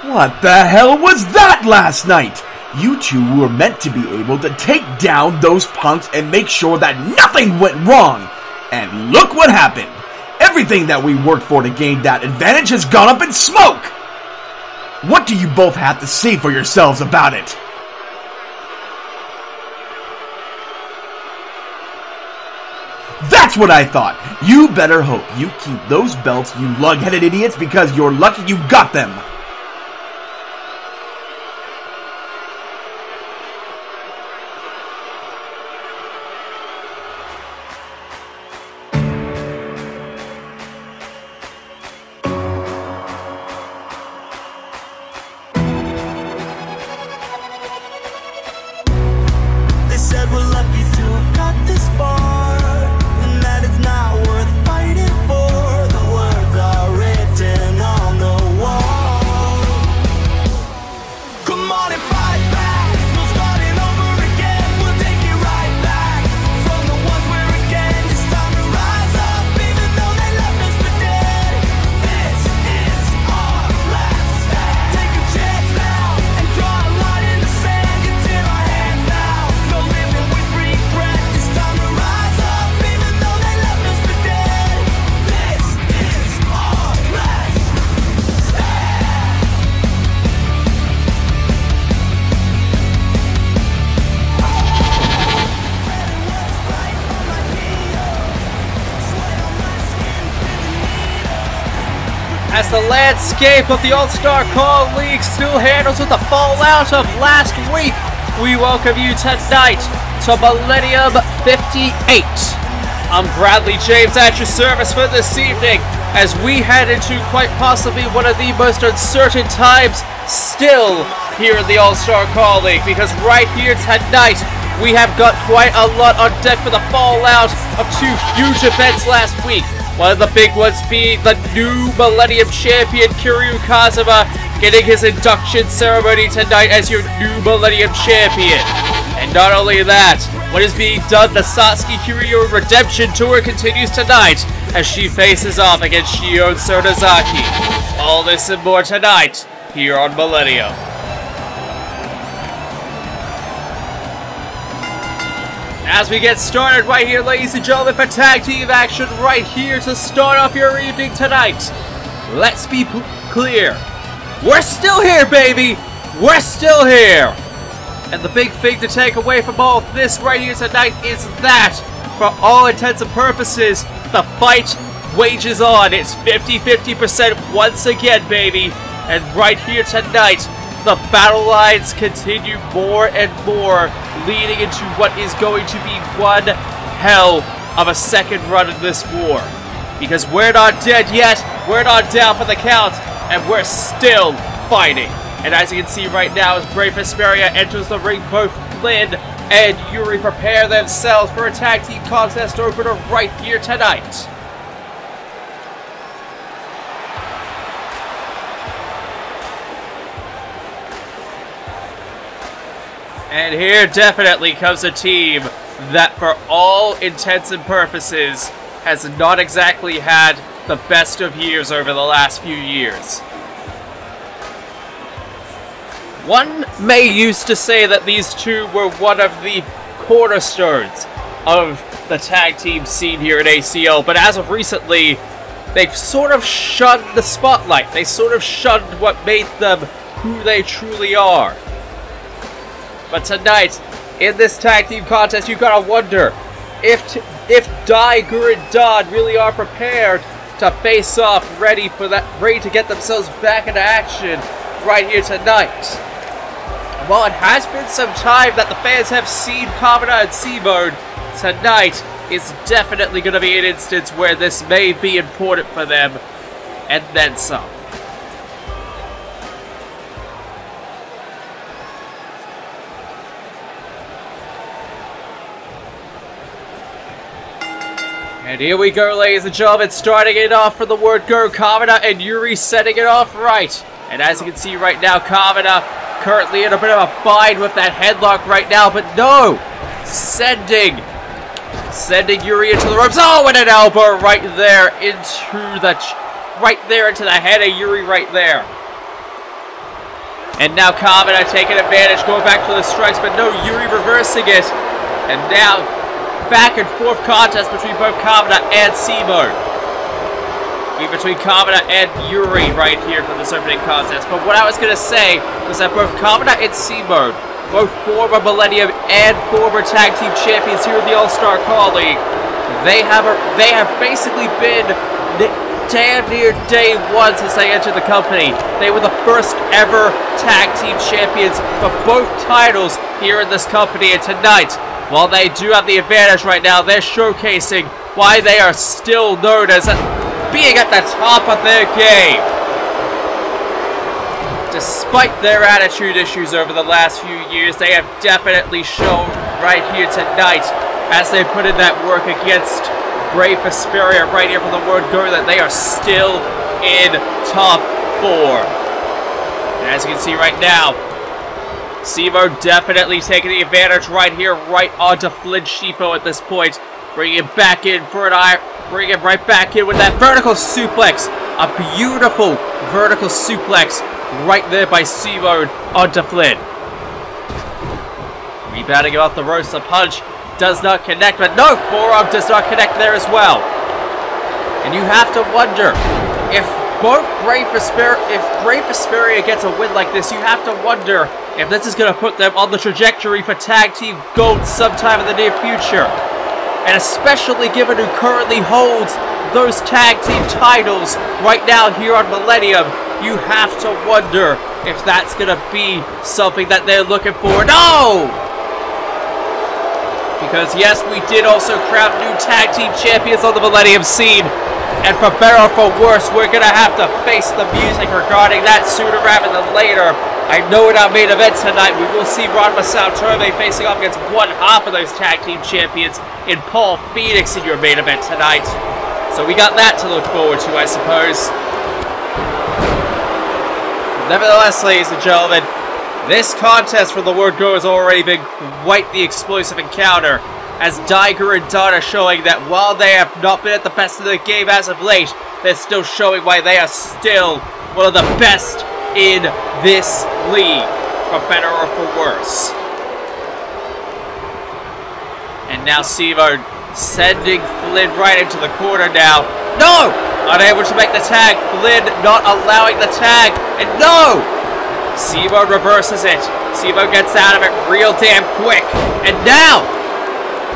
What the hell was that last night? You two were meant to be able to take down those punks and make sure that nothing went wrong. And look what happened. Everything that we worked for to gain that advantage has gone up in smoke. What do you both have to say for yourselves about it? That's what I thought. You better hope you keep those belts, you lug-headed idiots, because you're lucky you got them. As the landscape of the All-Star Call League still handles with the fallout of last week, we welcome you tonight to Millennium 58. I'm Bradley James at your service for this evening as we head into quite possibly one of the most uncertain times still here in the All-Star Call League, because right here tonight we have got quite a lot on deck for the fallout of two huge events last week. One of the big ones being the new Millennium Champion, Kiryu Kazuma, getting his induction ceremony tonight as your new Millennium Champion. And not only that, what is being done, the Satsuki Kiryuin Redemption Tour continues tonight as she faces off against Shion Sonozaki. All this and more tonight here on Millennium. As we get started right here, ladies and gentlemen, for tag team action right here to start off your evening tonight. Let's be clear. We're still here, baby! We're still here! And the big thing to take away from all of this right here tonight is that, for all intents and purposes, the fight wages on. It's 50-50% once again, baby. And right here tonight, the battle lines continue more and more, leading into what is going to be one hell of a second run in this war. Because we're not dead yet, we're not down for the count, and we're still fighting. And as you can see right now, as Brave Hesperia enters the ring, both Lynn and Yuri prepare themselves for a tag team contest opener right here tonight. And here definitely comes a team that, for all intents and purposes, has not exactly had the best of years over the last few years. One may used to say that these two were one of the cornerstones of the tag team scene here at ACL, but as of recently, they've sort of shunned the spotlight. They sort of shunned what made them who they truly are. But tonight, in this tag team contest, you gotta wonder if Dai, Gur, and Don really are prepared to face off, ready to get themselves back into action right here tonight. While it has been some time that the fans have seen Kamina and C-Mode, tonight is definitely going to be an instance where this may be important for them, and then some. And here we go, ladies and gentlemen, starting it off for the word go, Kamina and Yuri setting it off right. And as you can see right now, Kamina currently in a bit of a bind with that headlock right now, but no! Sending Yuri into the ropes. Oh, and an elbow right there into the head of Yuri right there. And now Kamina taking advantage, going back to the strikes, but no, Yuri reversing it. And now, back and forth contest between both Kamina and C-Mode. Between Kamina and Yuri right here for this opening contest. But what I was going to say was that both Kamina and C-Mode, both former Millennium and former tag team champions here in the All-Star Call League, they have basically been damn near day one since they entered the company. They were the first ever tag team champions for both titles here in this company. And tonight, while they do have the advantage right now, they're showcasing why they are still known as being at the top of their game. Despite their attitude issues over the last few years, they have definitely shown right here tonight, as they put in that work against Brave Vesperia right here from the word go, that they are still in top 4. And as you can see right now, C-Mode definitely taking the advantage right here, right onto Flynn Shifo at this point. Bringing it back in for an eye. Bring it right back in with that vertical suplex. A beautiful vertical suplex right there by C-Mode onto Flynn. Rebounding off the ropes, the punch does not connect, but no, forearm does not connect there as well. And you have to wonder, if Brave Vesperia gets a win like this, you have to wonder if this is going to put them on the trajectory for Tag Team Gold sometime in the near future. And especially given who currently holds those tag team titles right now here on Millennium, you have to wonder if that's going to be something that they're looking for. No! Because yes, we did also crown new tag team champions on the Millennium scene. And for better or for worse, we're going to have to face the music regarding that sooner rather than later. I know in our main event tonight, we will see Ranma facing off against one half of those tag team champions in Paul Phoenix in your main event tonight. So we got that to look forward to, I suppose. Nevertheless, ladies and gentlemen, this contest for the word go has already been quite the explosive encounter, as Daiger and Donna showing that while they have not been at the best of the game as of late, they're still showing why they are still one of the best in this league, for better or for worse. And now C-Mode sending Flynn right into the corner now. No! Unable to make the tag. Flynn not allowing the tag. And no! C-Mode reverses it. C-Mode gets out of it real damn quick. And now,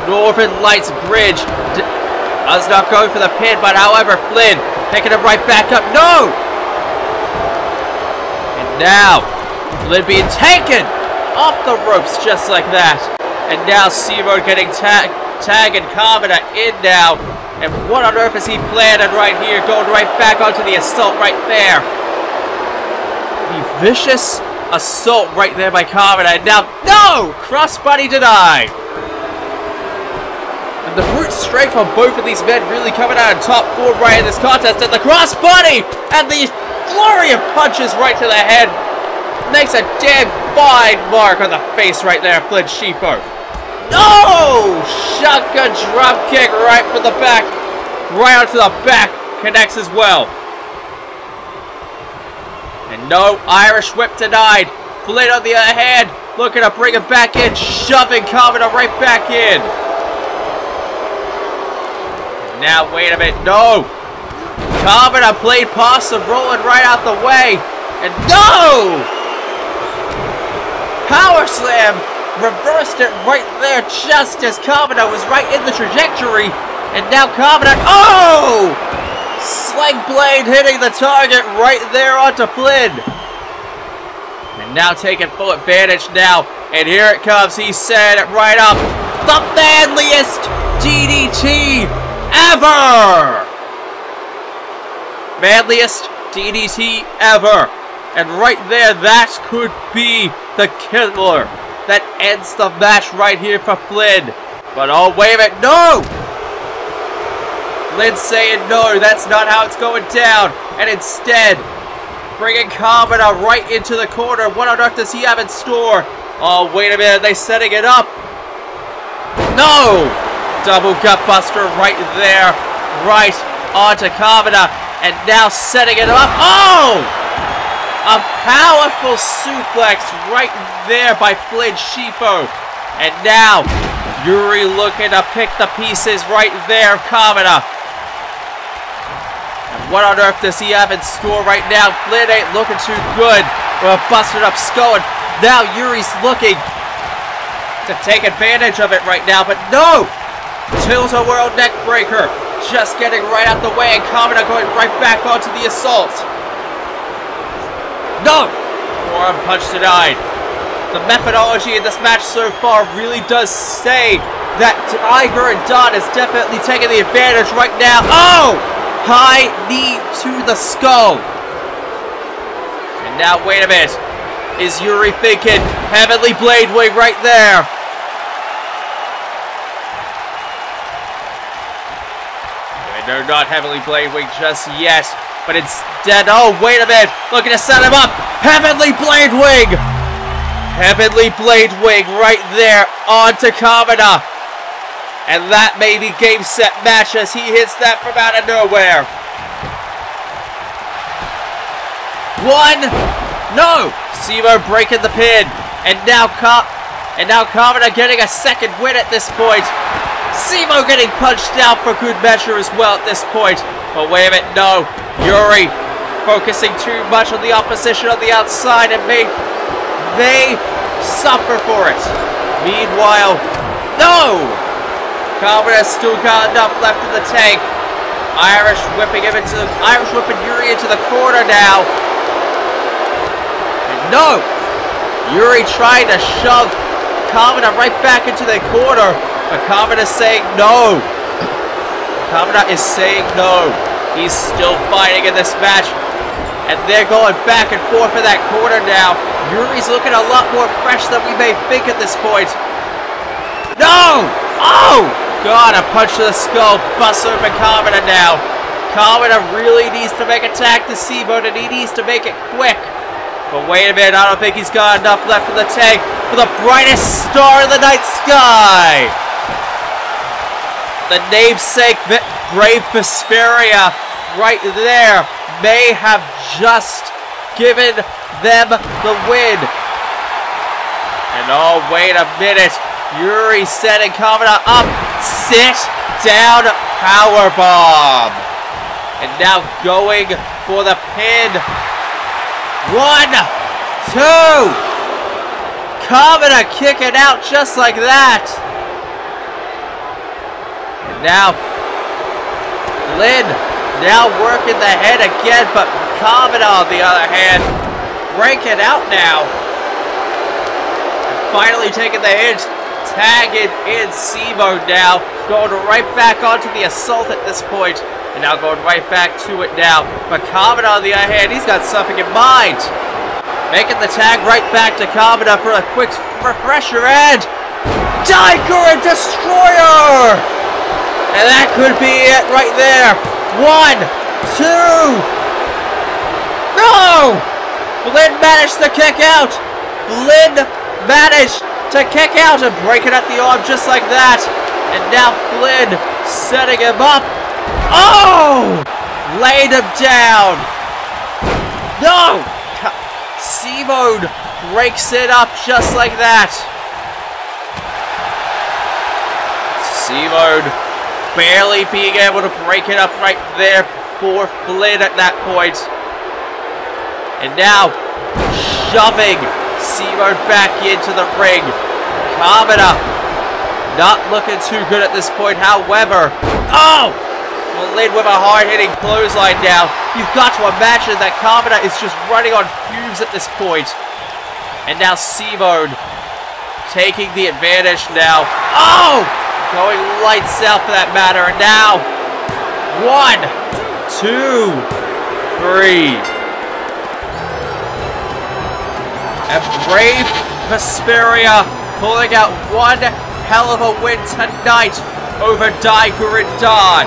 Northern Lights Bridge does not go for the pin, but however, Flynn picking it right back up. No! Now, Flynn being taken off the ropes just like that. And now C-Mode getting Tag and Kamina in now. And what on earth is he planning right here? Going right back onto the assault right there. The vicious assault right there by Kamina. And now, no! Crossbody denied. And the brute strength on both of these men really coming out on top 4 right in this contest. And the crossbody! And the flurry of punches right to the head makes a damn fine mark on the face right there, Flynn Shifo. No! Shotgun drop kick right from the back, right onto the back, connects as well. And no, Irish whip denied. Flynn on the other hand, looking to bring it back in, shoving Kamina right back in. And now, wait a minute, no! Kamina played possum, rolling right out the way. And no! Power slam reversed it right there just as Kamina was right in the trajectory. And now Kamina, oh! Sling blade hitting the target right there onto Flynn. And now taking full advantage now. And here it comes, he set it right up. The manliest DDT ever! Manliest DDT ever. And right there, that could be the killer that ends the match right here for Flynn. But oh, wait a minute, no! Flynn saying no, that's not how it's going down. And instead, bringing Kamina right into the corner. What on earth does he have in store? Oh, wait a minute, are they setting it up? No! Double gut buster right there, right onto Kamina. And now setting it up. Oh! A powerful suplex right there by Flynn Shifo. And now, Yuri looking to pick the pieces right there of Kamina. And what on earth does he have in store right now? Flynn ain't looking too good with a busted up skull. And now Yuri's looking to take advantage of it right now, but no! Tilt-a-whirl neck breaker. Just getting right out the way, and Kamina going right back onto the assault. No! Forearm punch denied. The methodology in this match so far really does say that Tiger and Don is definitely taking the advantage right now. Oh! High knee to the skull. And now, wait a minute. Is Yuri thinking Heavenly Blade Wing right there? No, not Heavenly Blade Wing just yet. But instead, oh, wait a minute. Looking to set him up. Heavenly Blade Wing. Heavenly Blade Wing right there onto Kamina. And that may be game, set, match as he hits that from out of nowhere. One. No. Simo breaking the pin. And now Kamina getting a second win at this point. Simo getting punched out for good measure as well at this point. But wait a minute, no. Yuri focusing too much on the opposition on the outside and may suffer for it. Meanwhile, no! Kamina still got enough left in the tank. Irish whipping Yuri into the corner now. And no! Yuri trying to shove Kamina right back into the corner. But Kamina is saying no. Kamina is saying no. He's still fighting in this match. And they're going back and forth in that corner now. Yuri's looking a lot more fresh than we may think at this point. No! Oh! God, a punch to the skull. Busts open Kamina now. Kamina really needs to make a tag to Simo, and he needs to make it quick. But wait a minute, I don't think he's got enough left in the tank for the brightest star in the night sky. The namesake Brave Vesperia right there may have just given them the win. And oh, wait a minute. Yuri setting Kamina up. Sit down powerbomb. And now going for the pin. 1, 2. Kamina kicking out just like that. And now Lynn now working the head again, but Kamina on the other hand breaking out now. Finally taking the hit, tagging in Simo now, going right back onto the assault at this point, and now going right back to it now. But Kamina on the other hand, he's got something in mind. Making the tag right back to Kamina for a quick refresher, and Tiger and Destroyer! And that could be it right there. 1, 2. No! Flynn managed to kick out. Flynn managed to kick out and break it at the arm just like that. And now Flynn setting him up. Oh! Laid him down. No! Simo breaks it up just like that. Simo barely being able to break it up right there for Flynn at that point. And now, shoving Simo back into the ring. Kamina not looking too good at this point, however. Oh! Flynn with a hard-hitting clothesline now. You've got to imagine that Kamina is just running on fumes at this point. And now Simo taking the advantage now. Oh! Going lights out for that matter. And now, 1, 2, 3. And Brave Vesperia pulling out one hell of a win tonight over Tiger and Don.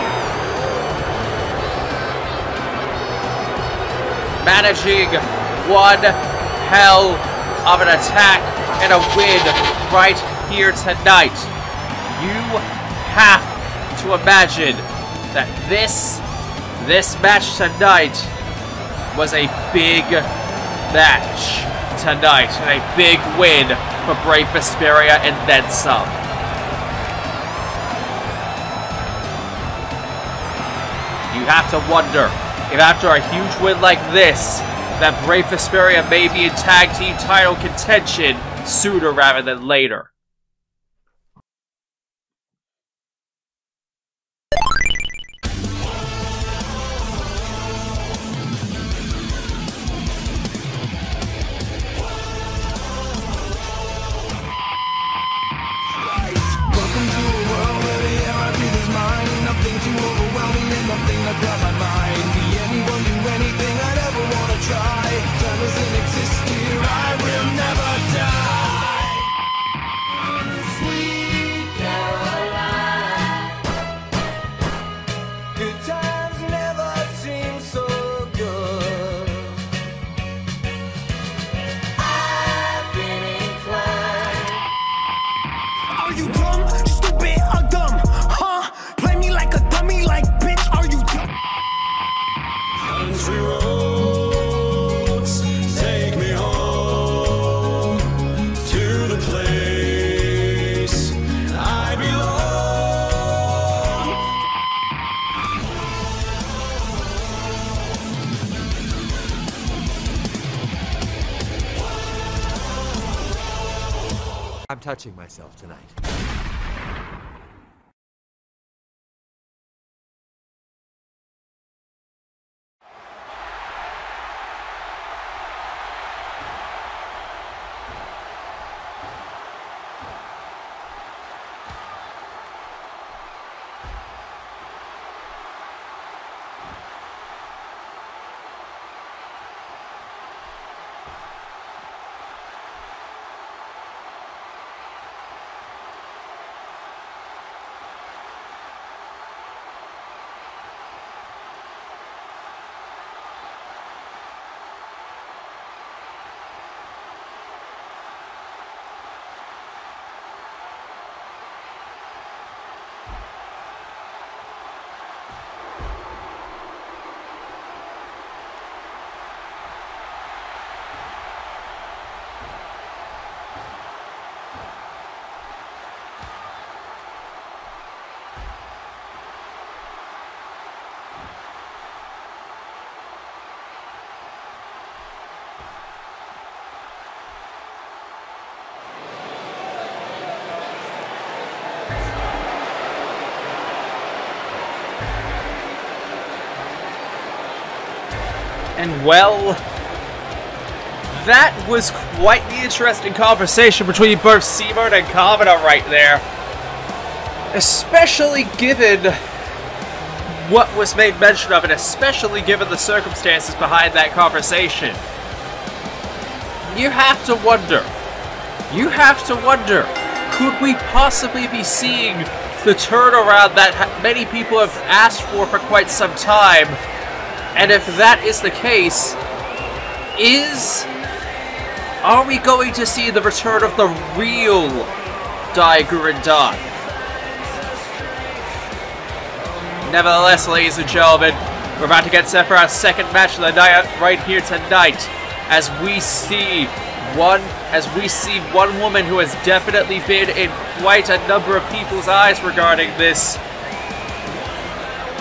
Managing one hell of an attack and a win right here tonight. You have to imagine that this match tonight was a big match tonight, and a big win for Brave Vesperia and then some. You have to wonder if after a huge win like this, that Brave Vesperia may be in tag team title contention sooner rather than later. I'm touching myself tonight. And well, that was quite the interesting conversation between both Seaman and Kamina right there. Especially given what was made mention of, and especially given the circumstances behind that conversation. You have to wonder, could we possibly be seeing the turnaround that many people have asked for quite some time? And if that is the case, are we going to see the return of the real Daigu and Dan? Nevertheless, ladies and gentlemen, we're about to get set for our second match of the night right here tonight, as we see one woman who has definitely been in quite a number of people's eyes regarding this.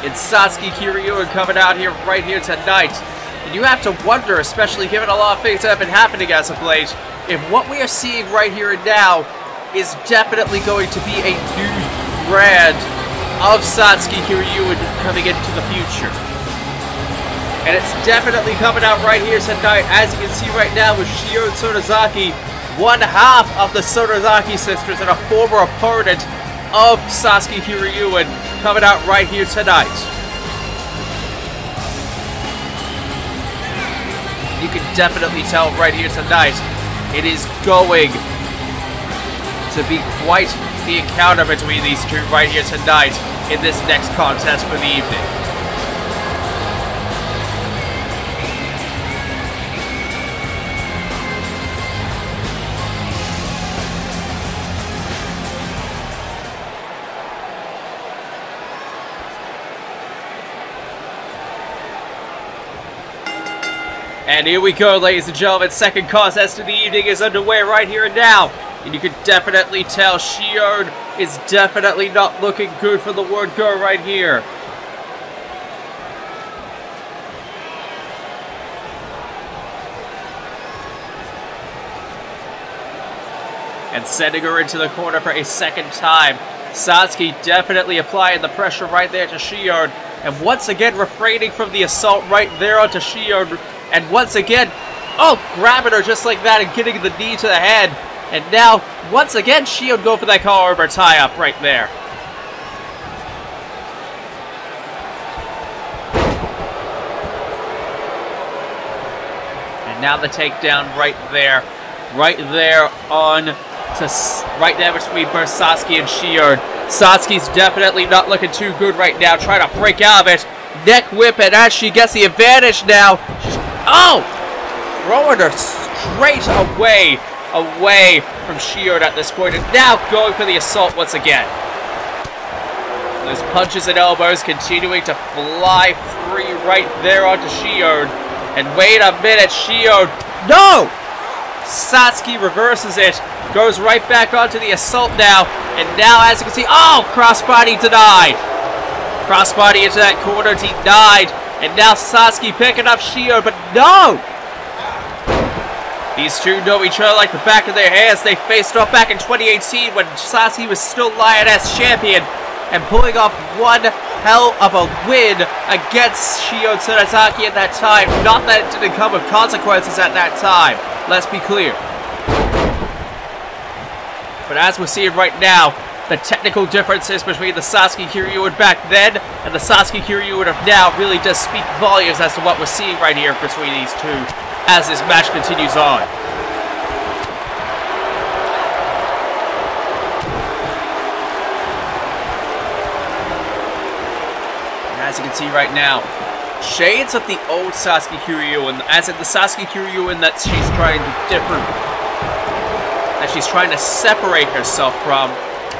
It's Satsuki Kiryuin coming out here right here tonight. And you have to wonder, especially given a lot of things that have been happening as of late, if what we are seeing right here and now is definitely going to be a new brand of Satsuki Kiryuin coming into the future. And it's definitely coming out right here tonight, as you can see right now with Shion Sonozaki, one half of the Sonozaki sisters and a former opponent of Satsuki Kiryuin, coming out right here tonight. You can definitely tell right here tonight, it is going to be quite the encounter between these two right here tonight in this next contest for the evening. And here we go, ladies and gentlemen. Second contest of the evening is underway right here and now. And you can definitely tell Shion is definitely not looking good for the word go right here. And sending her into the corner for a second time. Satsuki definitely applying the pressure right there to Shion. And once again refraining from the assault right there onto Shion. And once again, grabbing her just like that and getting the knee to the head. And now, once again, Shion go for that collar tie-up right there. And now the takedown right there. Right there on... right there between both Satsuki and Shion. Satsuki's definitely not looking too good right now, trying to break out of it. Neck whip, and as she gets the advantage now, throwing her straight away from Shion at this point, and now going for the assault once again. Those punches and elbows continuing to fly free right there onto Shion. And wait a minute, Shion, no! Satsuki reverses it. Goes right back onto the assault now. And now, as you can see, crossbody denied. Crossbody into that corner, denied. And now Satsuki picking up Shion, but no! These two know each other like the back of their hands. They faced off back in 2018 when Satsuki was still Lioness champion. And pulling off one hell of a win against Shion Sonozaki at that time. Not that it didn't come with consequences at that time. Let's be clear. But as we're seeing right now, the technical differences between the Satsuki Kiryuin back then and the Satsuki Kiryuin of now really does speak volumes as to what we're seeing right here between these two as this match continues on. And as you can see right now, shades of the old Satsuki Kiryuin, as in the Satsuki Kiryuin that she's trying to separate herself from,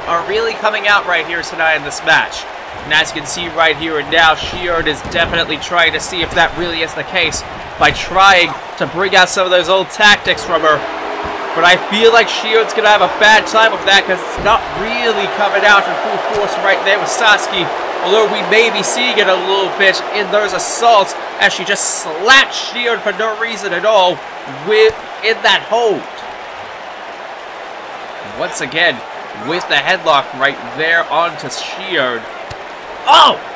are really coming out right here tonight in this match. And as you can see right here and now, Shion is definitely trying to see if that really is the case by trying to bring out some of those old tactics from her. But I feel like Shion's going to have a bad time with that because it's not really coming out in full force right there with Satsuki. Although we may be seeing it a little bit in those assaults as she just slapped Shion for no reason at all in that hold. Once again, with the headlock right there onto Shion.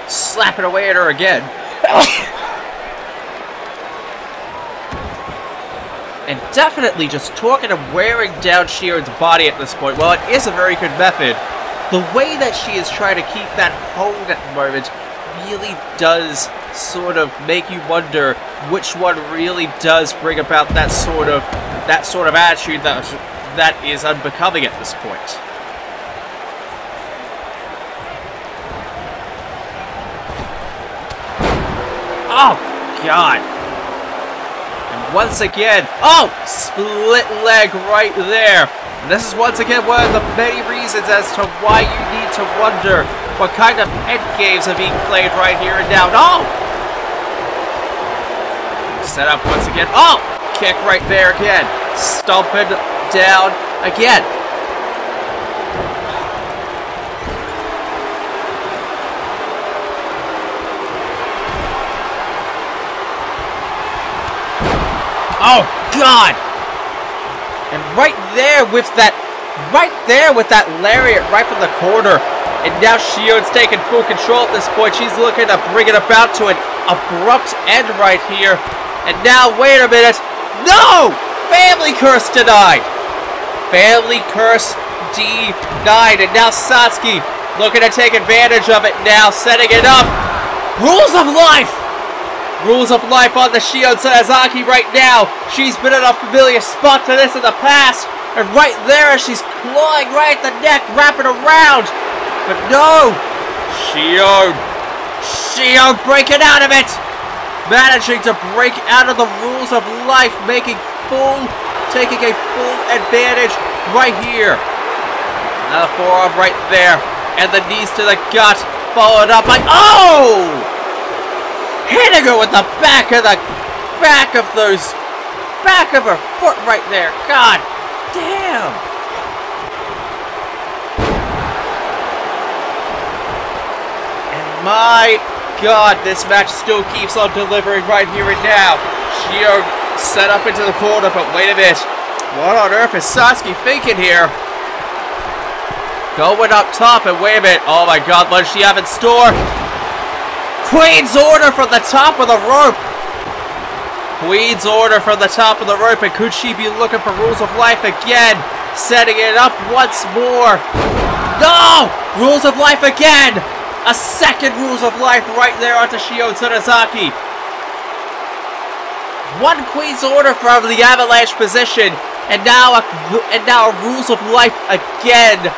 Slapping away at her again. And definitely just talking and wearing down Shion's body at this point. Well, it is a very good method. The way that she is trying to keep that hold at the moment really does sort of make you wonder which one really does bring about that sort of attitude that is unbecoming at this point. Oh, God. And once again, split leg right there. And this is once again one of the many reasons as to why you need to wonder what kind of head games are being played right here and now. Set up once again. Kick right there again. Stomping down again. Oh, God! And right there with that lariat right from the corner. And now Shion's taking full control at this point. She's looking to bring it about to an abrupt end right here. And now, wait a minute. No! Family curse denied. Family curse denied. And now Satsuki looking to take advantage of it now, setting it up. Rules of life! Rules of life on the Shion Sonozaki right now. She's been in a familiar spot to this in the past. And right there as she's clawing right at the neck, wrapping around. But no! Shion breaking out of it! Managing to break out of the rules of life, taking a full advantage right here. Another forearm right there. And the knees to the gut, followed up by, hitting her with the back of the back of her foot right there. God damn. And my God, this match still keeps on delivering right here and now. Shion set up into the corner, but wait a minute. What on earth is Satsuki thinking here? Going up top, and wait a minute. Oh my God, what does she have in store? Queen's order from the top of the rope. Queen's order from the top of the rope, and could she be looking for rules of life again? Setting it up once more. No! Rules of life again! A second rules of life right there onto Shion Sonozaki. One Queen's order from the avalanche position, and now a rules of life again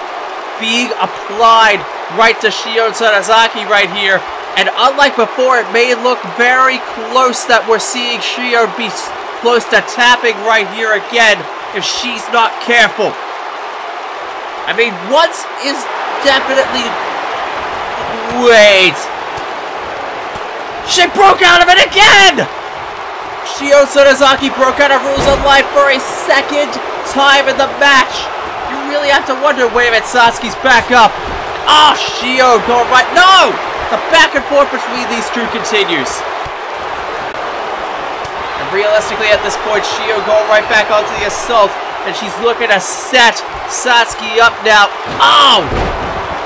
being applied right to Shion Sonozaki right here. And unlike before, it may look very close that we're seeing Shion be close to tapping right here again if she's not careful. I mean, once is definitely... Wait. She broke out of it again! Shion Sonozaki broke out of rules of life for a second time in the match. You really have to wonder, wait a minute, Satsuki's back up. Oh, Shion going right... No! The back and forth between these two continues. And realistically at this point, Shion going right back onto the assault. And she's looking to set Satsuki up now. Oh!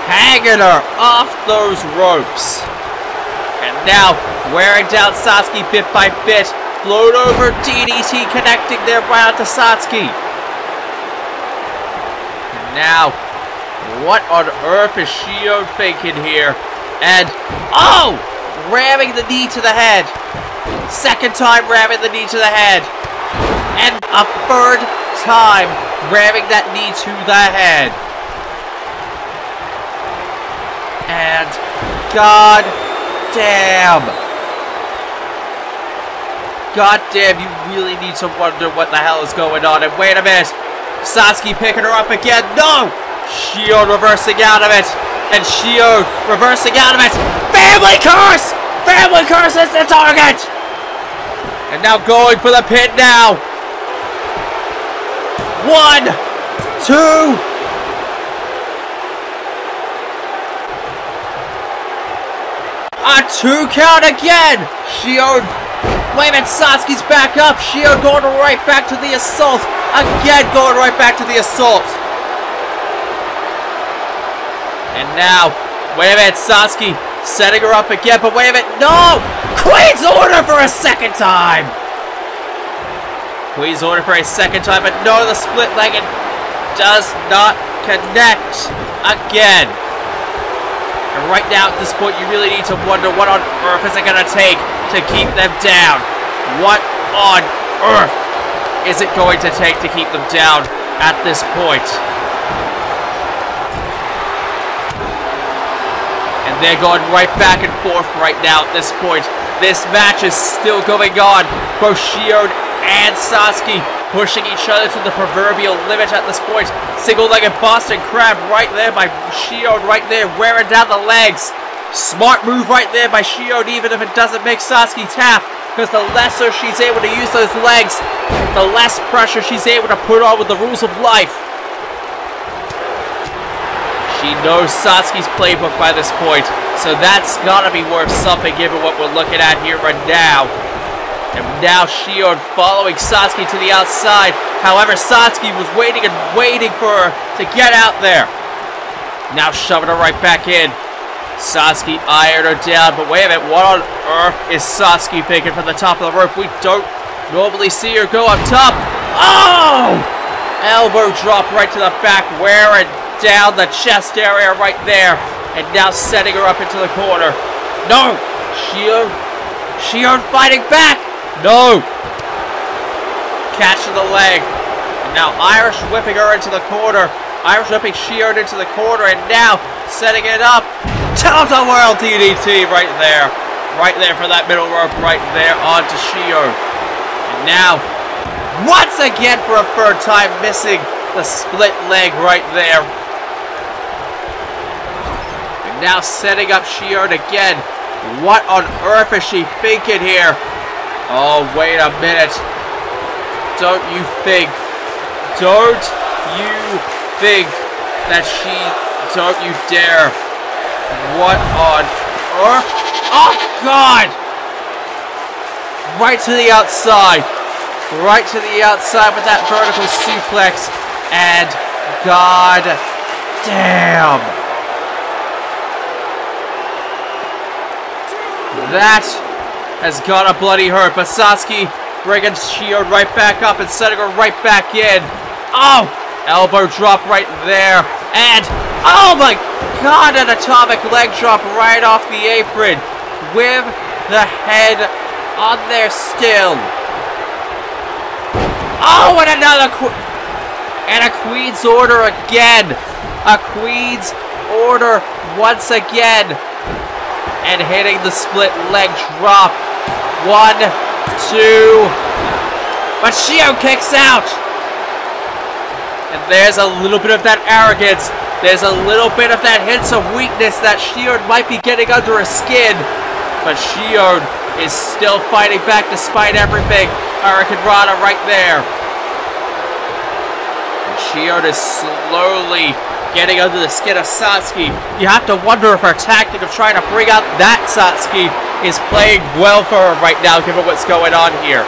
Hanging her off those ropes. And now, wearing down Satsuki bit by bit. Float over DDT connecting there right onto Satsuki. And now, what on earth is Shion thinking here? And, oh! Ramming the knee to the head. Second time ramming the knee to the head. And a third time ramming that knee to the head. And, God damn. God damn, you really need to wonder what the hell is going on. And wait a minute. Satsuki picking her up again. No! Shion reversing out of it. And Shion reversing out of it. Family curse! Family curse is the target! And now going for the pin now. 1, 2. A 2 count again. Shion. Wait a minute, Satsuki's back up. Shion going right back to the assault. Again going right back to the assault. And now, wait a minute, Satsuki setting her up again, but wait a minute, no! Queen's order for a second time! Queen's order for a second time, but no, the split leg does not connect again. And right now, at this point, you really need to wonder what on earth is it going to take to keep them down? What on earth is it going to take to keep them down at this point? They're going right back and forth right now at this point. This match is still going on. Both Shion and Satsuki pushing each other to the proverbial limit at this point. Single-legged Boston Crab right there by Shion right there, wearing down the legs. Smart move right there by Shion, even if it doesn't make Satsuki tap. Because the lesser she's able to use those legs, the less pressure she's able to put on with the rules of life. She knows Satsuki's playbook by this point, so that's gotta be worth something given what we're looking at here right now. And now Shion following Satsuki to the outside. However, Satsuki was waiting and waiting for her to get out there. Now shoving her right back in. Satsuki ironed her down, but wait a minute, what on earth is Satsuki thinking from the top of the rope? We don't normally see her go up top. Oh! Elbow drop right to the back, wearing down the chest area right there, and now setting her up into the corner. No! Shion fighting back! No! Catching the leg. And now Irish whipping her into the corner. Irish whipping Shion into the corner, and now setting it up. Tilt-a-whirl DDT right there. Right there for that middle rope right there onto Shion. And now, once again for a third time, missing the split leg right there. Now setting up Shion again. What on earth is she thinking here? Oh, wait a minute. Don't you think that she... Don't you dare. What on earth? Oh, God! Right to the outside. Right to the outside with that vertical suplex. And God damn. That has got a bloody hurt. But Satsuki bringing Shion right back up and setting her right back in. Oh! Elbow drop right there. And, oh my God, an atomic leg drop right off the apron. With the head on there still. Oh, and another and a Queen's Order again. A Queen's Order once again. And hitting the split leg drop. 1, 2. But Shion kicks out. And there's a little bit of that arrogance. There's a little bit of that hints of weakness that Shion might be getting under her skin. But Shion is still fighting back despite everything. Hurricane Rana right there. And Shion is slowly getting under the skin of Satsuki. You have to wonder if her tactic of trying to bring out that Satsuki is playing well for her right now, given what's going on here.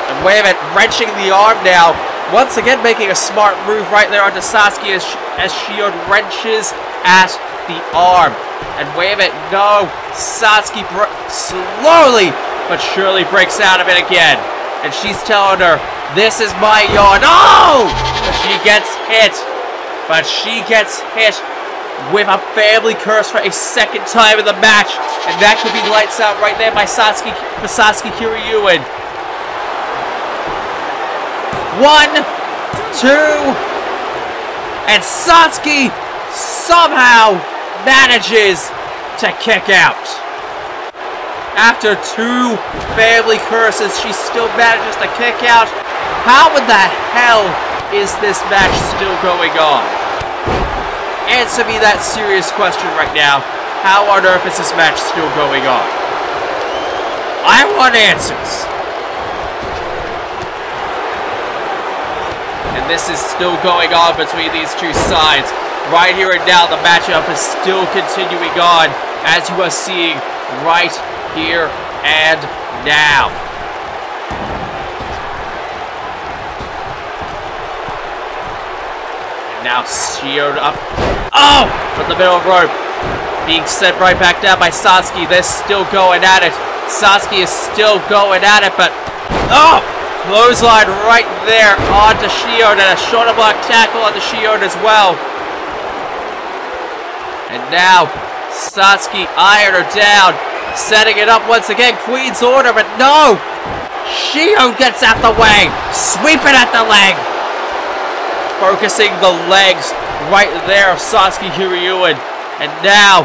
And wait a minute, wrenching the arm now. Once again making a smart move right there onto Satsuki as Shion wrenches at the arm. And wait a minute, no, Satsuki slowly but surely breaks out of it again. And she's telling her, this is my yawn. No! But she gets hit. But she gets hit with a family curse for a second time in the match. And that could be lights out right there by Satsuki Kiryuin. 1, 2, and Satsuki somehow manages to kick out. After 2 family curses, she still manages to kick out. How in the hell is this match still going on? Answer me that serious question right now. How on earth is this match still going on? I want answers. And this is still going on between these two sides. Right here and now, the matchup is still continuing on, as you are seeing right here and now. And now Shion up. Oh! From the middle rope. Being sent right back down by Satsuki. They're still going at it. Satsuki is still going at it, but... Oh! Clothesline right there onto Shion, and a shoulder block tackle onto Shion as well. And now, Satsuki ironed her down, setting it up once again. Queen's Order, but no! Shion gets out the way, sweeping at the leg. Focusing the legs right there of Satsuki Kiryuin. And now,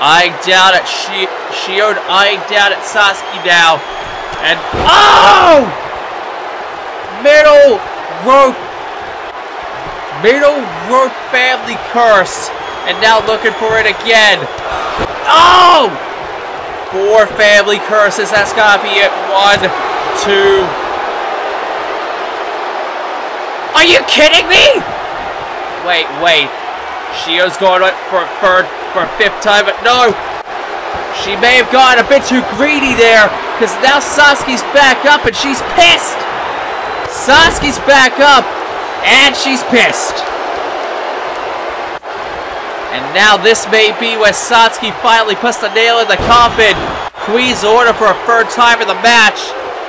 eyeing down at Shion, eyeing down at Satsuki now. And, oh! Middle rope family curse. And now looking for it again. Oh! 4 family curses. That's gotta be it. 1, 2. Are you kidding me? Wait. Shion's going for a 5th time, but no. She may have gone a bit too greedy there, because now Satsuki's back up and she's pissed. Satsuki's back up, and she's pissed. And now this may be where Satsuki finally puts the nail in the coffin. Queen's Order for a 3rd time in the match.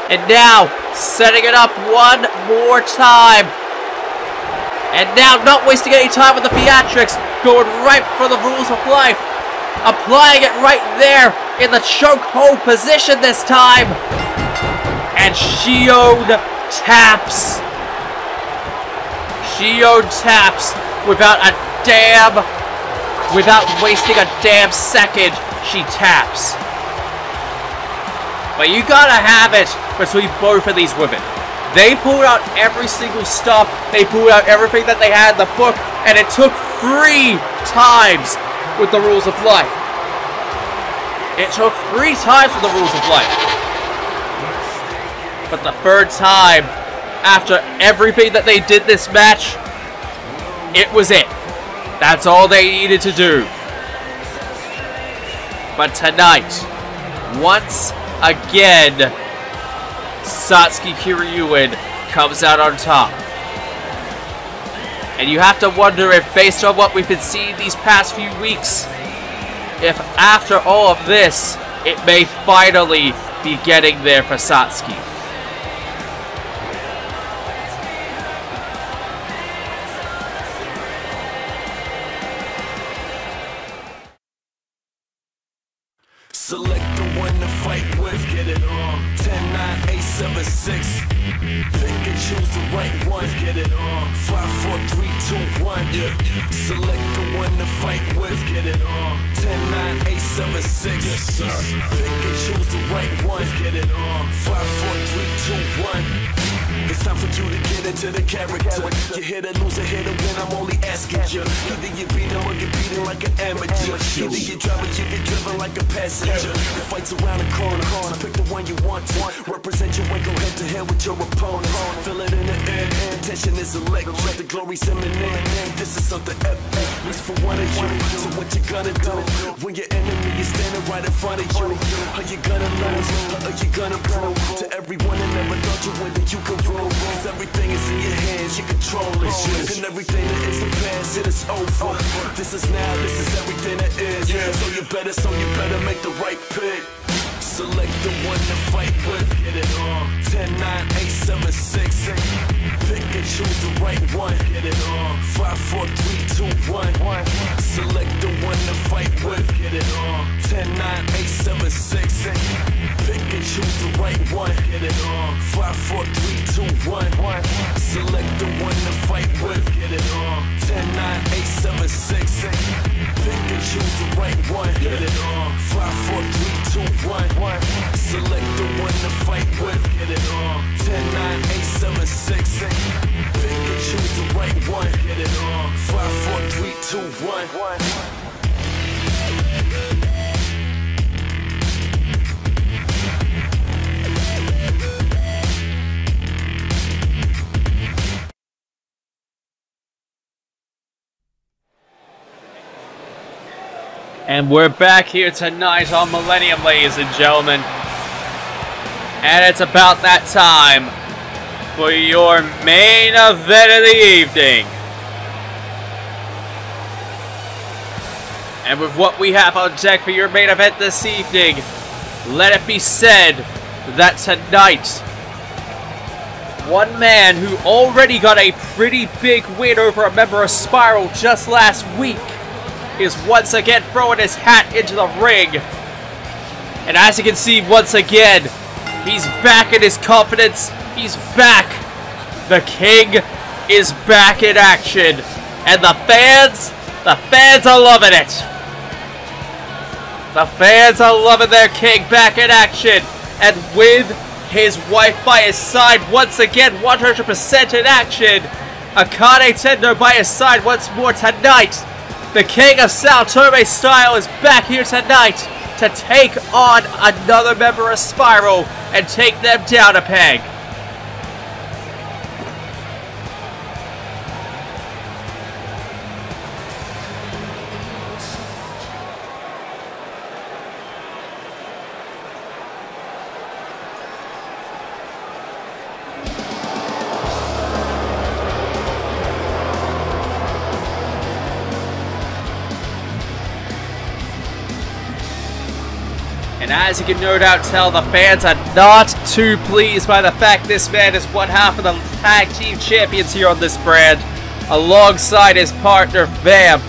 And now, setting it up one more time. And now, not wasting any time with the theatrics, going right for the rules of life. Applying it right there in the chokehold position this time. And Shion taps. Shion taps without wasting a damn second. She taps. But you gotta have it between both of these women. They pulled out every single stuff. They pulled out everything that they had in the book, and it took 3 times with the rules of life. It took 3 times with the rules of life. But the third time, after everything that they did this match, it was it. That's all they needed to do. But tonight, once again, Satsuki Kiryuin comes out on top. And you have to wonder if, based on what we've been seeing these past few weeks, if after all of this, it may finally be getting there for Satsuki. Select the one to fight with, get it on. 10, 9, 8, 7, 6. Pick and choose the right one, get it on. 5, 4, 3, 2, 1. Yeah. Select the one to fight with, get it on. 10, 9, 8, 7, 6. Yes, sir. Pick and choose the right one, get it on. 5, 4, 3, 2, 1. It's time for you to get into the character. You hit or lose or hit or win, I'm only asking you. Either you beat him or get beaten like an amateur. Either you drive or you get driven like a passenger. The fight's around the corner, so pick the one you want to. Represent your way, go head to head with your opponent. Feel it in the air, tension is electric. The glory's imminent, this is something epic. Reach for one of you, so what you gonna do? When your enemy is standing right in front of you, are you gonna lose, or are you gonna prove to everyone that never thought you win that you can rule? Cause everything is in your hands, you control it. And everything that is the past, it is over. This is now, this is everything that is. So you better make the right pick. Select the one to fight with, get it on. 10, 9, 8, 7, 6. Pick and choose the right one, get it on. 5, 4, 3, 2, 1. Select the one to fight with, get it on. 10, 9, 8, 7, 6. Pick and choose the right one, get it on. 5, 4, 3, 2, 1. Select the one to fight with, get it on. 10, 9, 8, 7, 6. Pick and choose the right one, get it on. 5, 4, 3, 2, 1. Select the one to fight with, get it on. 10, 9, 8, 7, 6. Pick and choose the right one, get it on. 5, 4, 3, 2, 1. And we're back here tonight on Millennium, ladies and gentlemen. And it's about that time for your main event of the evening. And with what we have on deck for your main event this evening, let it be said that tonight, one man who already got a pretty big win over a member of Spiral just last week is once again throwing his hat into the ring. And as you can see, once again, he's back in his confidence. He's back. The King is back in action. And the fans are loving it. The fans are loving their King back in action. And with his wife by his side, once again, 100% in action. Akane Tendo by his side once more tonight. The King of Sao Tome Style is back here tonight to take on another member of Spiral and take them down a peg. And as you can no doubt tell, the fans are not too pleased by the fact this man is one half of the tag team champions here on this brand, alongside his partner Vamp,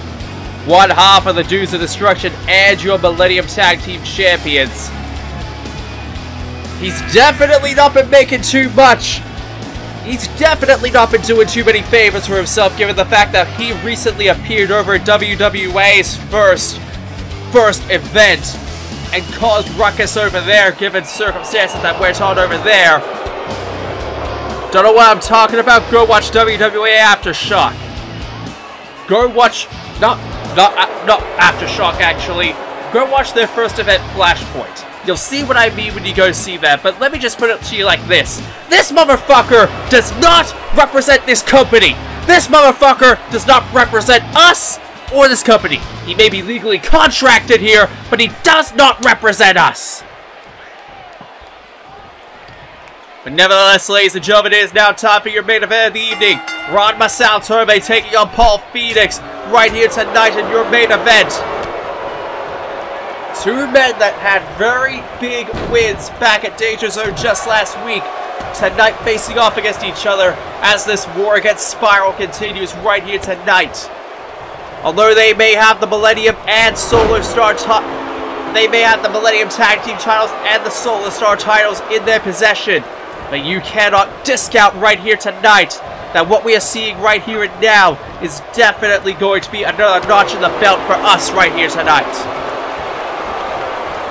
one half of the Dudes of Destruction and your Millennium Tag Team Champions. He's definitely not been making too much. He's definitely not been doing too many favors for himself, given the fact that he recently appeared over at WWA's first event and caused ruckus over there, given circumstances that went on over there. Don't know what I'm talking about? Go watch WWA Aftershock. Go watch, not Aftershock actually. go watch their first event, Flashpoint. You'll see what I mean when you go see that, but let me just put it to you like this. This motherfucker does not represent this company. This motherfucker does not represent us or this company. He may be legally contracted here, but he does not represent us. But nevertheless, ladies and gentlemen, it is now time for your main event of the evening. Ranma Saotome taking on Paul Phoenix right here tonight in your main event. Two men that had very big wins back at Danger Zone just last week. Tonight facing off against each other as this war against Spiral continues right here tonight. Although they may have the Millennium and Solar Star they may have the Millennium Tag Team titles and the Solar Star titles in their possession. But you cannot discount right here tonight that what we are seeing right here and now is definitely going to be another notch in the belt for us right here tonight.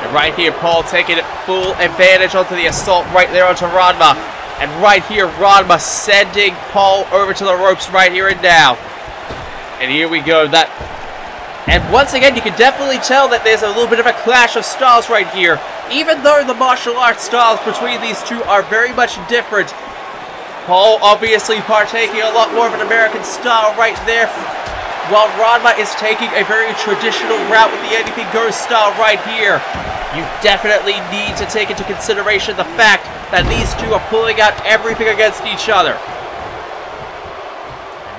And right here, Paul taking full advantage onto the assault right there onto Ranma. And right here, Ranma sending Paul over to the ropes right here and now. And here we go. And once again, you can definitely tell that there's a little bit of a clash of styles right here. Even though the martial arts styles between these two are very much different. Paul obviously partaking a lot more of an American style right there, while Ranma is taking a very traditional route with the anything goes style right here. You definitely need to take into consideration the fact that these two are pulling out everything against each other.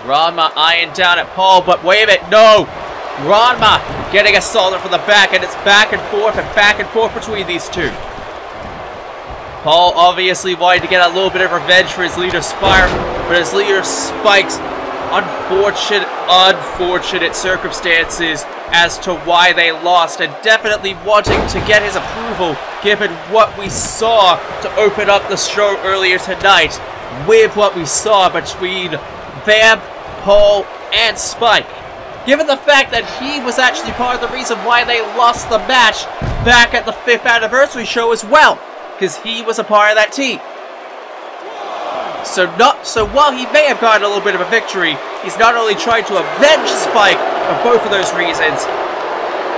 Ranma eyeing down at Paul, but wait a minute, no! Ranma getting a solid from the back, and it's back and forth between these two. Paul obviously wanted to get a little bit of revenge for his leader Spire, but his leader Spike's unfortunate circumstances as to why they lost, and definitely wanting to get his approval given what we saw to open up the show earlier tonight with what we saw between Vamp, Paul, and Spike. Given the fact that he was actually part of the reason why they lost the match back at the 5th anniversary show as well, because he was a part of that team. So while he may have gotten a little bit of a victory, he's not only trying to avenge Spike for both of those reasons,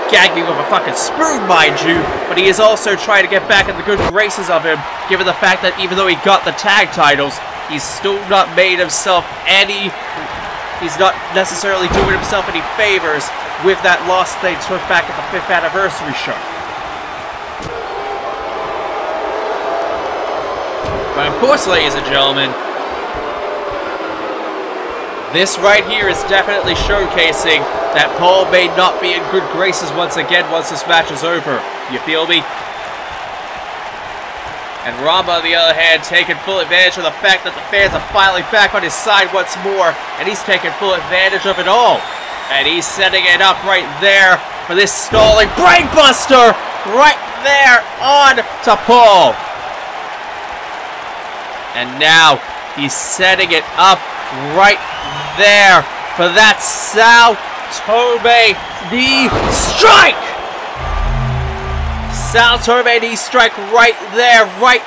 gagging with a fucking spoon, mind you, but he is also trying to get back in the good graces of him, given the fact that even though he got the tag titles, he's still not made himself he's not necessarily doing himself any favors with that loss they took back at the 5th anniversary show. But of course, ladies and gentlemen, this right here is definitely showcasing that Paul may not be in good graces once again once this match is over. You feel me? And Ranma, on the other hand, taking full advantage of the fact that the fans are finally back on his side once more, and he's taking full advantage of it all. And he's setting it up right there for this stalling brainbuster right there on to Paul. And now he's setting it up right there for that Saotome knee strike. Saotome knee strike right there, right.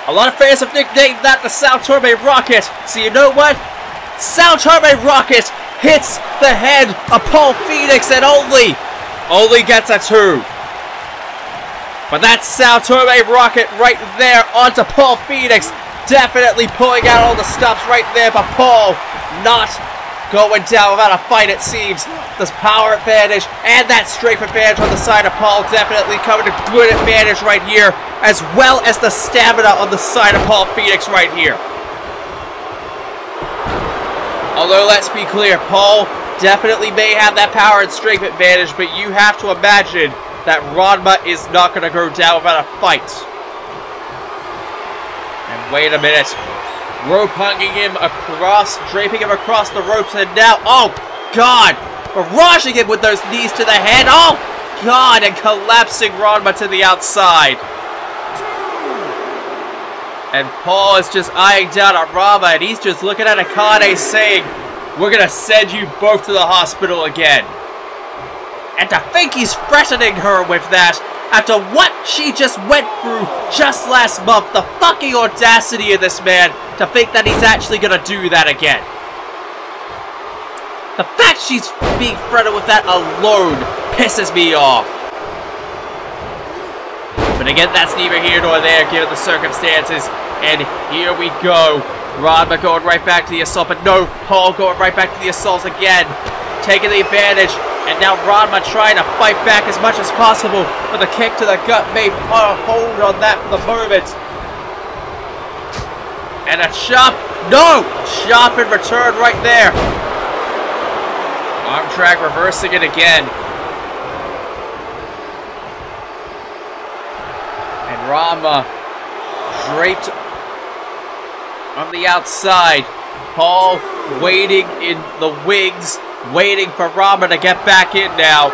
A lot of fans have nicknamed that the Saotome Rocket. So you know what? Saotome Rocket hits the head of Paul Phoenix and only gets a 2. But that Saotome Rocket right there onto Paul Phoenix, definitely pulling out all the stops right there, but Paul not going down without a fight, it seems. This power advantage and that strength advantage on the side of Paul definitely coming to good advantage right here, as well as the stamina on the side of Paul Phoenix right here. Although, let's be clear, Paul definitely may have that power and strength advantage, but you have to imagine that Ranma is not going to go down without a fight. And wait a minute. Rope hanging him across, draping him across the ropes, and now, oh God, barraging him with those knees to the head, oh God, and collapsing Ranma to the outside. And Paul is just eyeing down at Ranma, and he's just looking at Akane saying, we're gonna send you both to the hospital again. And to think he's threatening her with that, after what she just went through just last month, the fucking audacity of this man to think that he's actually gonna do that again. The fact she's being threatened with that alone pisses me off. But again, that's neither here nor there given the circumstances. And here we go. Ranma going right back to the assault, but no, Paul going right back to the assault again. Taking the advantage. And now Ranma trying to fight back as much as possible. But the kick to the gut may hold on that for the moment. And a chop. No! Chop in return right there. Arm drag reversing it again. And Ranma draped on the outside. Paul waiting in the wings, waiting for Ranma to get back in now.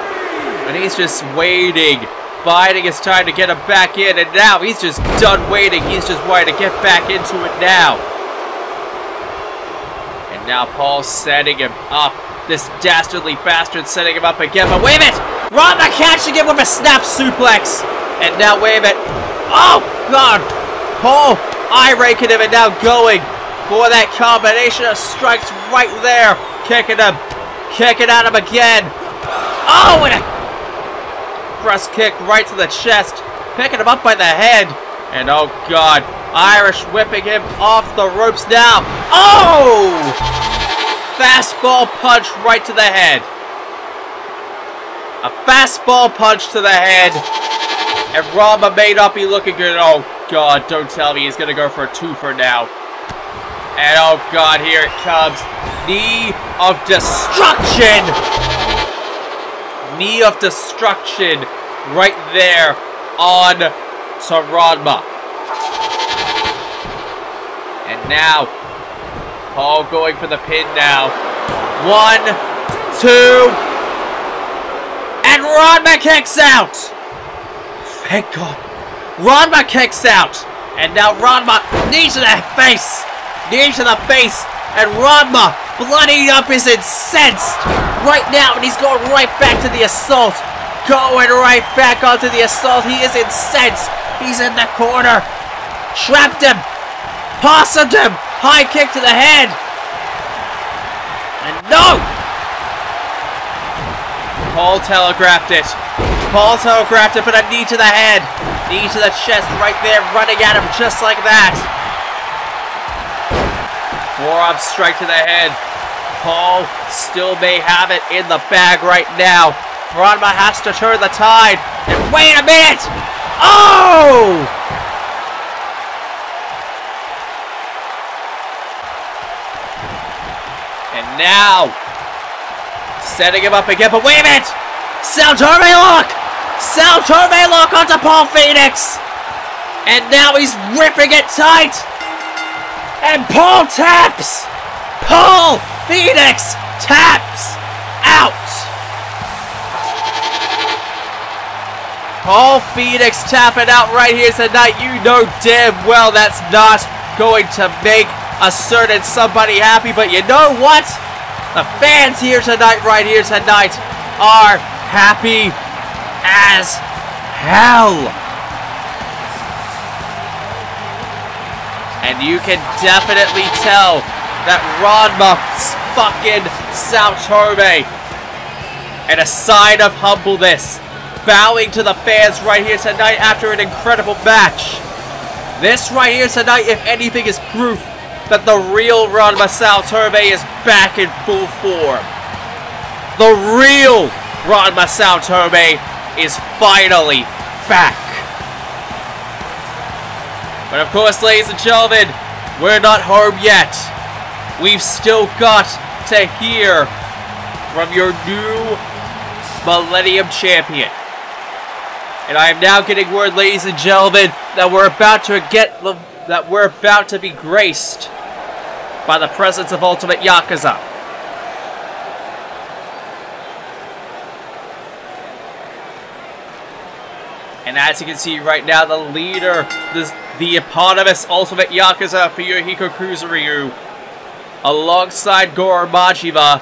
And he's just waiting, biding his time to get him back in. And now he's just done waiting. He's just wanting to get back into it now. And now Paul's setting him up. This dastardly bastard setting him up again. But wait a minute! Ranma catching him with a snap suplex. And now wait a minute. Oh, God! Paul eye-raking him and now going for that combination of strikes right there. Kicking him. Kicking at him again. Oh, and a press kick right to the chest. Picking him up by the head. And oh, God. Irish whipping him off the ropes now. Oh! Fastball punch right to the head. A fastball punch to the head. And Ranma may not be looking good. Oh, God, don't tell me he's going to go for a twofer now. And oh, God, here it comes. Knee of destruction. Knee of destruction right there on to Ranma. And now, Paul going for the pin now. 1, 2, and Ranma kicks out! Thank God. Ranma kicks out! And now Ranma, knee to the face! Knee to the face! And Ranma, bloodied up, is incensed! Right now, and he's going right back to the assault! Going right back onto the assault, he is incensed! He's in the corner! Trapped him! Possummed him! High kick to the head! And no! Paul telegraphed it. Paul telegraphed it, but a knee to the head. Knee to the chest right there, running at him just like that. Forearm strike to the head. Paul still may have it in the bag right now. Ranma has to turn the tide. And wait a minute! Oh! And now, setting him up again, but wait a minute! Saltome lock! Saltome lock onto Paul Phoenix! And now he's ripping it tight! And Paul taps! Paul Phoenix taps out! Paul Phoenix tapping out right here tonight. You know damn well that's not going to make a certain somebody happy, but you know what? The fans here tonight, right here tonight, are happy as hell. And you can definitely tell that Ranma's fucking Saltome. And a sign of humbleness, bowing to the fans right here tonight after an incredible match. This right here tonight, if anything, is proof that the real Ranma Saltome is back in full form. The real Ranma Saltome is finally back. But of course, ladies and gentlemen, we're not home yet. We've still got to hear from your new Millennium Champion. And I am now getting word, ladies and gentlemen, that we're about to be graced by the presence of Ultimate Yakuza. And as you can see right now, the leader, the eponymous Ultimate Yakuza, Fuyuhiko Kuzuryu, alongside Goro Majima,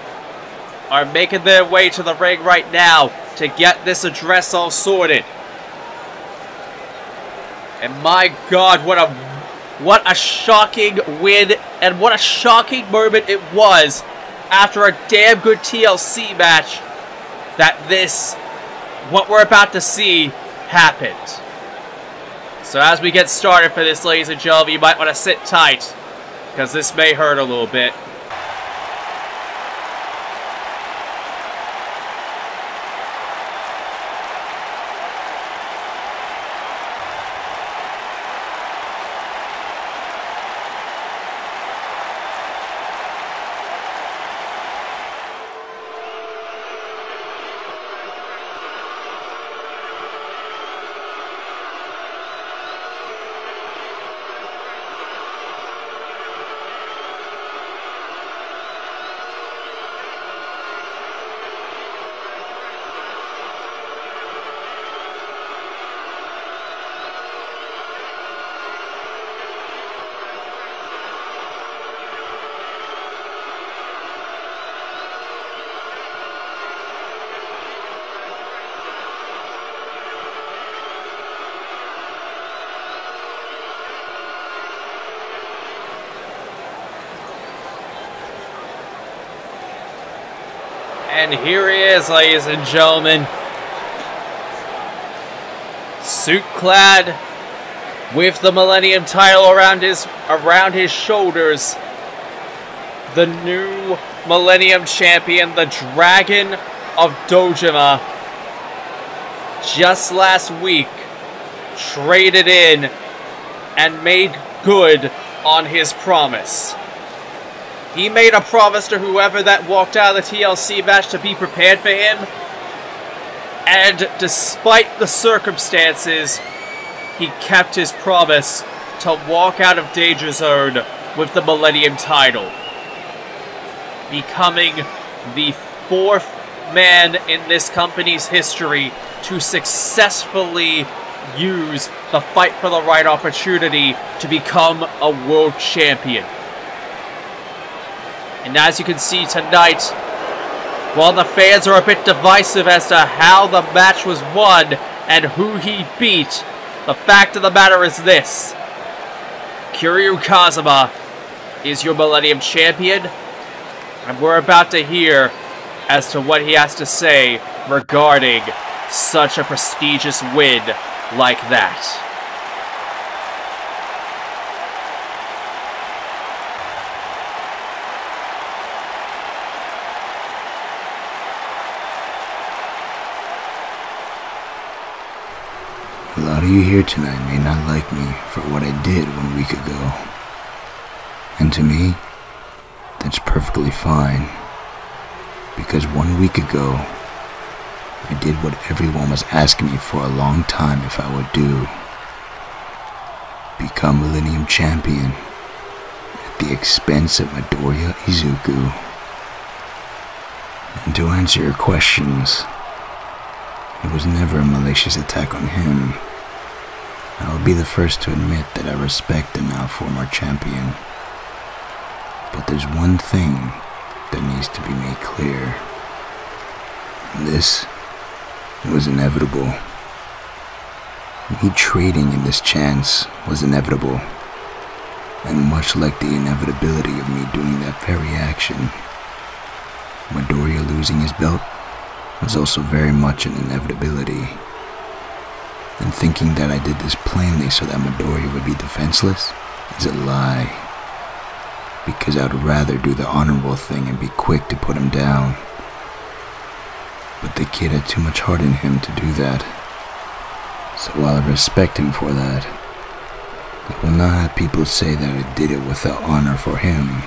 are making their way to the ring right now to get this address all sorted. And my God, what a shocking win, and what a shocking moment it was after a damn good TLC match that what we're about to see, happened. So as we get started for this, ladies and gentlemen, you might want to sit tight, because this may hurt a little bit. And here he is, ladies and gentlemen. Suit clad, with the Millennium title around his shoulders. The new Millennium champion, the Dragon of Dojima. Just last week, traded in and made good on his promise. He made a promise to whoever that walked out of the TLC match to be prepared for him. And despite the circumstances, he kept his promise to walk out of Danger Zone with the Millennium title. Becoming the 4th man in this company's history to successfully use the fight for the right opportunity to become a world champion. And as you can see tonight, while the fans are a bit divisive as to how the match was won and who he beat, the fact of the matter is this: Kiryu Kazuma is your Millennium champion, and we're about to hear as to what he has to say regarding such a prestigious win like that. A lot of you here tonight may not like me for what I did 1 week ago. And to me, that's perfectly fine. Because 1 week ago, I did what everyone was asking me for a long time if I would do. Become Millennium Champion at the expense of Midoriya Izuku. And to answer your questions, it was never a malicious attack on him. I will be the first to admit that I respect the now former champion. But there's one thing that needs to be made clear. This was inevitable. Me trading in this chance was inevitable. And much like the inevitability of me doing that very action, Midoriya losing his belt was also very much an inevitability. And thinking that I did this plainly so that Midoriya would be defenseless is a lie. Because I would rather do the honorable thing and be quick to put him down. But the kid had too much heart in him to do that. So while I respect him for that, I will not have people say that I did it without honor for him.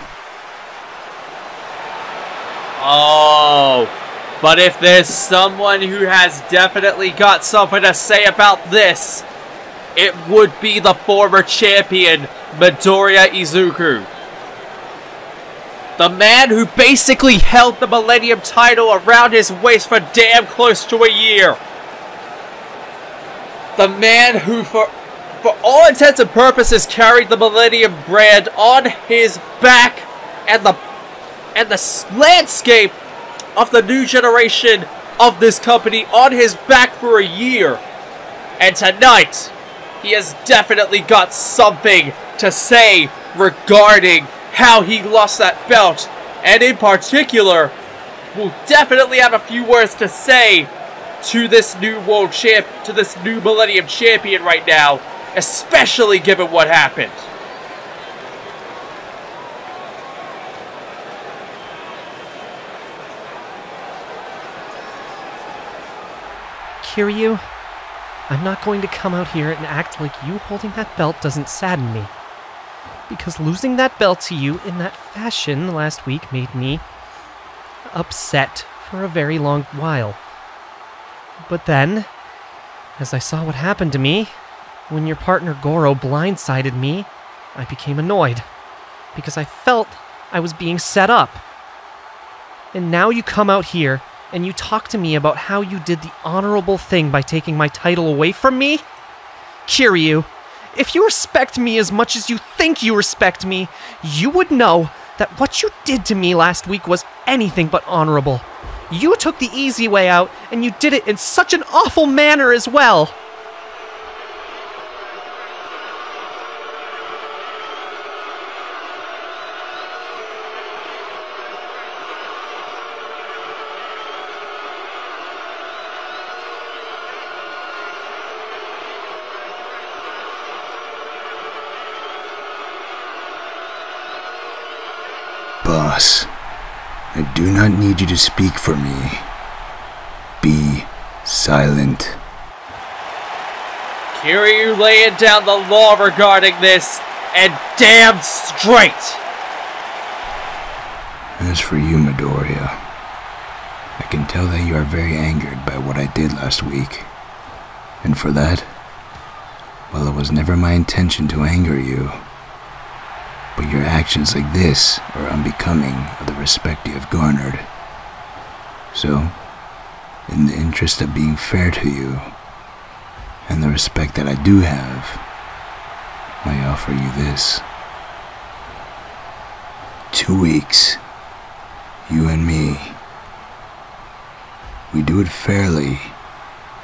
Oh, but if there's someone who has definitely got something to say about this, it would be the former champion, Midoriya Izuku. The man who basically held the Millennium title around his waist for damn close to a year. The man who, for all intents and purposes, carried the Millennium brand on his back and the landscape of the new generation of this company on his back for a year. And tonight, he has definitely got something to say regarding how he lost that belt and in particular, will definitely have a few words to say to this new to this new Millennium Champion right now, especially given what happened. Kiryu, I'm not going to come out here and act like you holding that belt doesn't sadden me. Because losing that belt to you in that fashion last week made me upset for a very long while. But then, as I saw what happened to me, when your partner Goro blindsided me, I became annoyed. Because I felt I was being set up. And now you come out here and you talk to me about how you did the honorable thing by taking my title away from me? Kiryu, if you respect me as much as you think you respect me, you would know that what you did to me last week was anything but honorable. You took the easy way out, and you did it in such an awful manner as well. Boss, I do not need you to speak for me. Be silent. Kiryu laying down the law regarding this, and damn straight! As for you, Midoriya, I can tell that you are very angered by what I did last week. And for that, well, it was never my intention to anger you. But your actions like this are unbecoming of the respect you have garnered. So, in the interest of being fair to you, and the respect that I do have, I offer you this. 2 weeks, you and me. We do it fairly,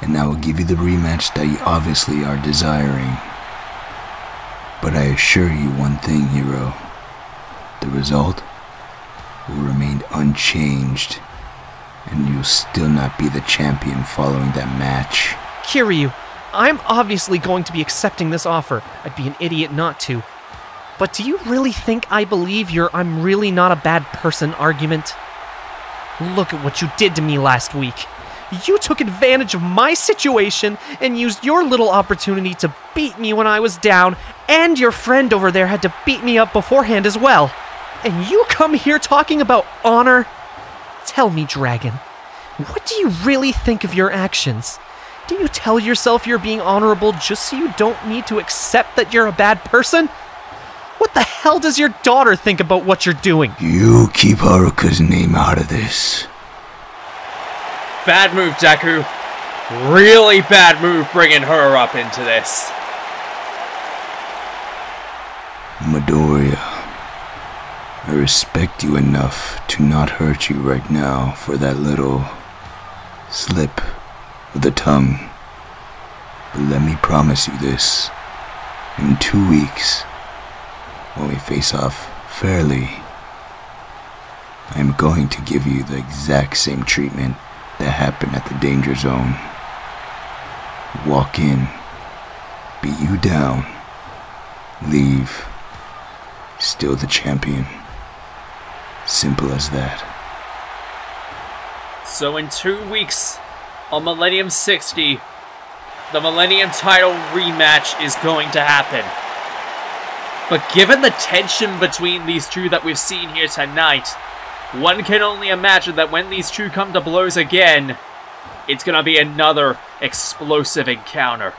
and I will give you the rematch that you obviously are desiring. But I assure you one thing, hero. The result will remain unchanged, and you'll still not be the champion following that match. Kiryu, I'm obviously going to be accepting this offer. I'd be an idiot not to. But do you really think I believe your "I'm really not a bad person" argument? Look at what you did to me last week. You took advantage of my situation and used your little opportunity to beat me when I was down, and your friend over there had to beat me up beforehand as well. And you come here talking about honor? Tell me, Dragon, what do you really think of your actions? Do you tell yourself you're being honorable just so you don't need to accept that you're a bad person? What the hell does your daughter think about what you're doing? You keep Haruka's name out of this. Bad move, Deku. Really bad move bringing her up into this. Midoriya, I respect you enough to not hurt you right now for that little slip of the tongue. But let me promise you this. In 2 weeks, when we face off fairly, I am going to give you the exact same treatment that happened at the danger zone. Walk in, beat you down, leave, still the champion. Simple as that. So in 2 weeks, on Millennium 60, the Millennium title rematch is going to happen. But given the tension between these two that we've seen here tonight, one can only imagine that when these two come to blows again, it's gonna be another explosive encounter.